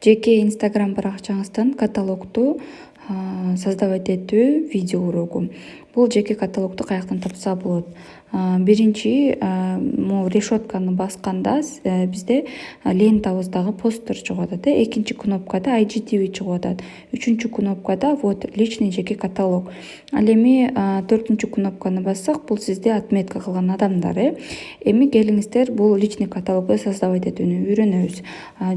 жеке Instagram баракчаңыздан каталогду создавать этүү видео урогу. Бул жеке каталогду каяктан тапса болот? Биринчи могу решетканы басканда бизде лентабыздагы постер чыгып атат. Экинчи кнопкада IGTV чыгып атат. Үчүнчү кнопкада вот личный жеке каталог. Ал эми төртүнчү кнопканы бассак, бул сизде отметка кылган адамдар. Эми келиңиздер бул личный каталогду создавать этүүнү үйрөнөбүз.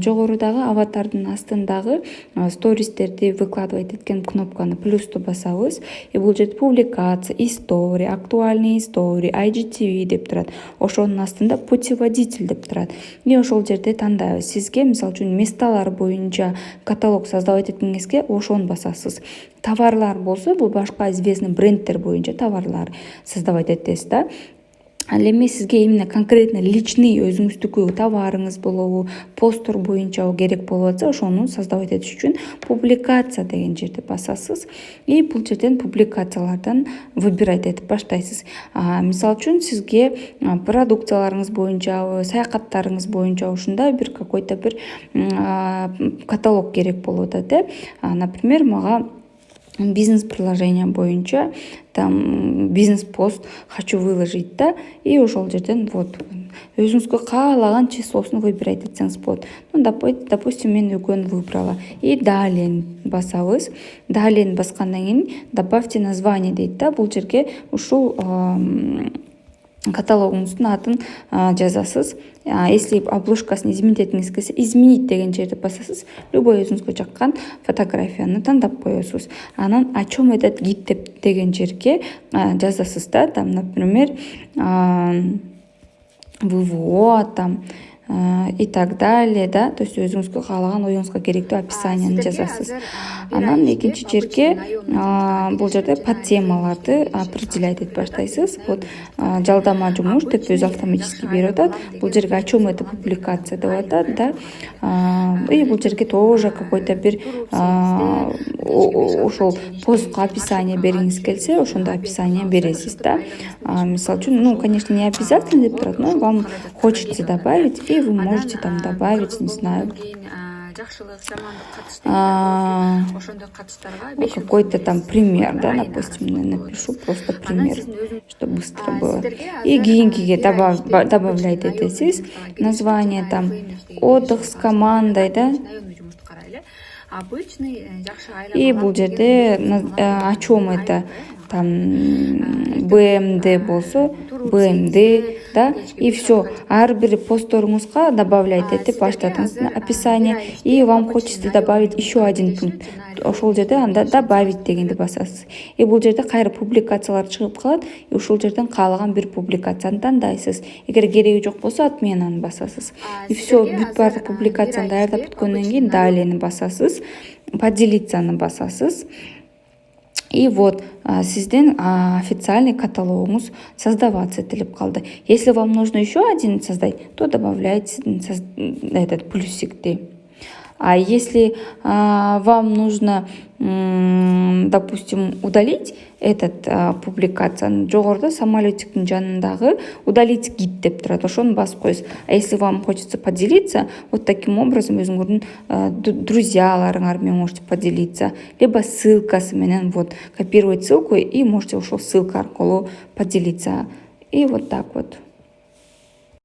Жогорудагы аватардын астындагы стористерди выкладывать эткен кнопканы плюсту басабыз. Бул жерде публикация, история, актуальный история, IGTV деп турат. Ошонун астында путеводитель деп турат. Ошол жерде тандайбыз. Сизге мисалы үчүн месталар боюнча каталог создавать эткениңизге ошону басасыз. Товарлар болсо, бул башка известный бренддер боюнча товарлар создавать этесиз да. Ал эми сизге именно конкретно личный өзүңүздүкү товарыңыз болобу, постер боюнча керек болуп атса, ошону создавать этиш үчүн публикация деген жерди басасыз. И бул жерден публикациялардан выбирать этип баштайсыз. Мисалы үчүн сизге продукцияларыңыз боюнча, саякаттарыңыз боюнча ушундай бир какой-то бир каталог керек болуп атат. Например, мага бизнес-приложение боюнча там бизнес-пост хочу выложить да, и ошол жерден вот өзүңүзгө каалаган числосун выбирать этсеңиз болот. Допустим, мен экөөнү выбрала. И далее басабыз. Далее баскандан кийин добавьте название дейт да. Бул жерге ушул каталогуңуздун атын жазасыз. Если обложкасын изменить эткиңиз келсе, изменить деген жерди басасыз. Любой өзүңүзгө жаккан фотографияны тандап коесуз. Анан о чем этот гид деген жерге жазасыз да. Там, например, ВВО там и так далее, да, то есть өзүңүзгө каалаган оюңузга керектүү описанияны жазасыз. Анан экинчи жерге бул жерде под темаларды определять этип баштайсыз. Вот жалдама жумуш деп өзү автоматически берип атат. Бул жерге о чем эта публикация деп атат, да. И бул жерге тоже какой-то бир ошол постко описание бергиңиз келсе, ошондой описание бересиз, да. Мисалы үчүн, конечно, не обязательно деп турат, но вам хочется добавить, и вы можете там добавить, не знаю, какой-то там пример, да, допустим, напишу просто пример, чтобы быстро было. И кийинкиге добавлять этесиз название там отдых с командой, да. И бул жерде о чем это там БМД болсо, БМД, да, и все. Ар бир посторуңузга добавлять этип баштадыңыз описание, и вам хочется добавить еще один пункт. Ошол жерде анда добавить дегенди басасыз. И бул жерде кайра публикациялар чыгып калат, и ушул жерден каалаган бир публикацияны тандайсыз. Эгер кереги жок болсо отменаны басасыз. И все, бүт баардык публикацияны даярдап бүткөндөн кийин далее басасыз, поделиться басасыз. И вот сиздин официальный каталогуңуз создаваться этилип калды. Если вам нужно еще один создать, то добавляйте этот плюсикти. А если вам нужно, допустим, удалить этот публикацияны, жогоруда самолетиктин жанындагы удалить гид деп турат, ошону басып коесуз. А если вам хочется поделиться, вот таким образом өзүңөрдүн друзьяларыңар менен можете поделиться, либо ссылкасы менен вот копировать ссылку и можете ошол ссылка аркылуу поделиться. И вот так вот.